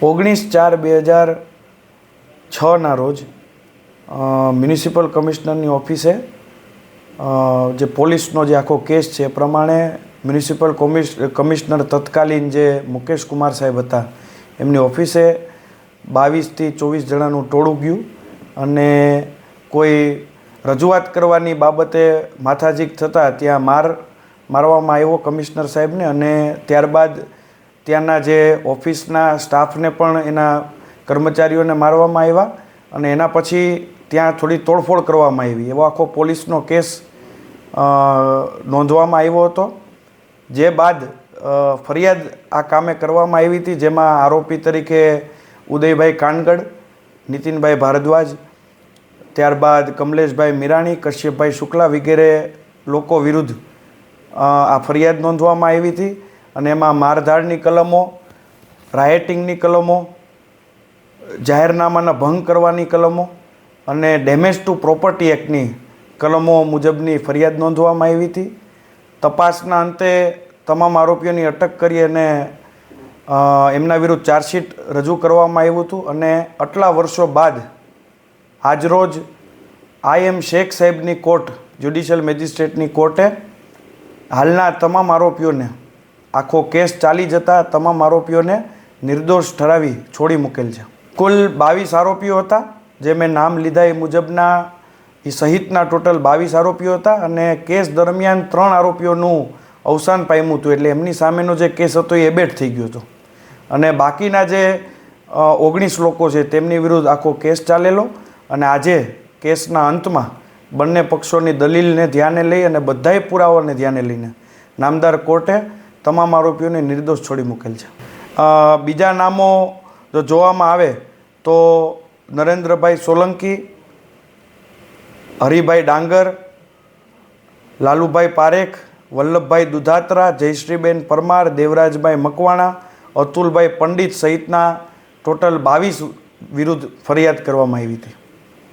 19/4/2006 રોજ મ્યુનિસિપલ કમિશનરની ઓફિસે જે પોલીસનો જે આખો કેસ છે એ પ્રમાણે મ્યુનિસિપલ કમિશનર તત્કાલીન જે મુકેશ કુમાર સાહેબ હતા એમની ઓફિસે 22 થી 24 જણાનું ટોળું ગયું અને કોઈ રજૂઆત કરવાની બાબતે માથાજીક થતાં ત્યાં મારવામાં આવ્યો કમિશનર સાહેબને અને ત્યારબાદ ત્યાંના જે ઓફિસના સ્ટાફને પણ એના કર્મચારીઓને મારવામાં આવ્યા અને એના પછી ત્યાં થોડી તોડફોડ કરવામાં આવી. એવો આખો પોલીસનો કેસ નોંધવામાં આવ્યો હતો. જે બાદ ફરિયાદ આ કામે કરવામાં આવી હતી, જેમાં આરોપી તરીકે ઉદયભાઈ કાનગડ, નીતિનભાઈ ભારદ્વાજ, ત્યારબાદ કમલેશભાઈ મીરાણી, કશ્યપભાઈ શુક્લા વગેરે લોકો વિરુદ્ધ આ ફરિયાદ નોંધવામાં આવી હતી અને એમાં મારધાડની કલમો, રાયટિંગની કલમો, જાહેરનામાના ભંગ કરવાની કલમો અને ડેમેજ ટુ પ્રોપર્ટી એક્ટની કલમો મુજબની ફરિયાદ નોંધવામાં આવી હતી. તપાસના અંતે તમામ આરોપીઓની અટક કરી અને એમના વિરુદ્ધ ચાર્જશીટ રજૂ કરવામાં આવ્યું હતું અને આટલા વર્ષો બાદ આજરોજ IM શેખ સાહેબની કોર્ટ, જ્યુડિશિયલ મેજિસ્ટ્રેટની કોર્ટે હાલના તમામ આરોપીઓને, આખો કેસ ચાલી જતા તમામ આરોપીઓને નિર્દોષ ઠરાવી છોડી મૂકેલ છે. કુલ 22 આરોપીઓ હતા, જે મેં નામ લીધા એ મુજબના એ સહિતના ટોટલ 22 આરોપીઓ હતા અને કેસ દરમિયાન 3 આરોપીઓનું અવસાન પામ્યું હતું. એટલે એમની સામેનો જે કેસ હતો એ એબેટ થઈ ગયો હતો અને બાકીના જે 19 લોકો છે તેમની વિરુદ્ધ આખો કેસ ચાલેલો અને આજે કેસના અંતમાં બંને પક્ષોની દલીલને ધ્યાને લઈ અને બધાય પુરાવાને ધ્યાને લઈને નામદાર કોર્ટે તમામ આરોપીઓને નિર્દોષ છોડી મૂકેલ છે. બીજા નામો જો જોવામાં આવે તો નરેન્દ્રભાઈ સોલંકી, હરિભાઈ ડાંગર, લાલુભાઈ પારેખ, વલ્લભભાઈ દુધાત્રા, જયશ્રીબેન પરમાર, દેવરાજભાઈ મકવાણા, અતુલભાઈ પંડિત સહિતના ટોટલ 22 વિરુદ્ધ ફરિયાદ કરવામાં આવી હતી.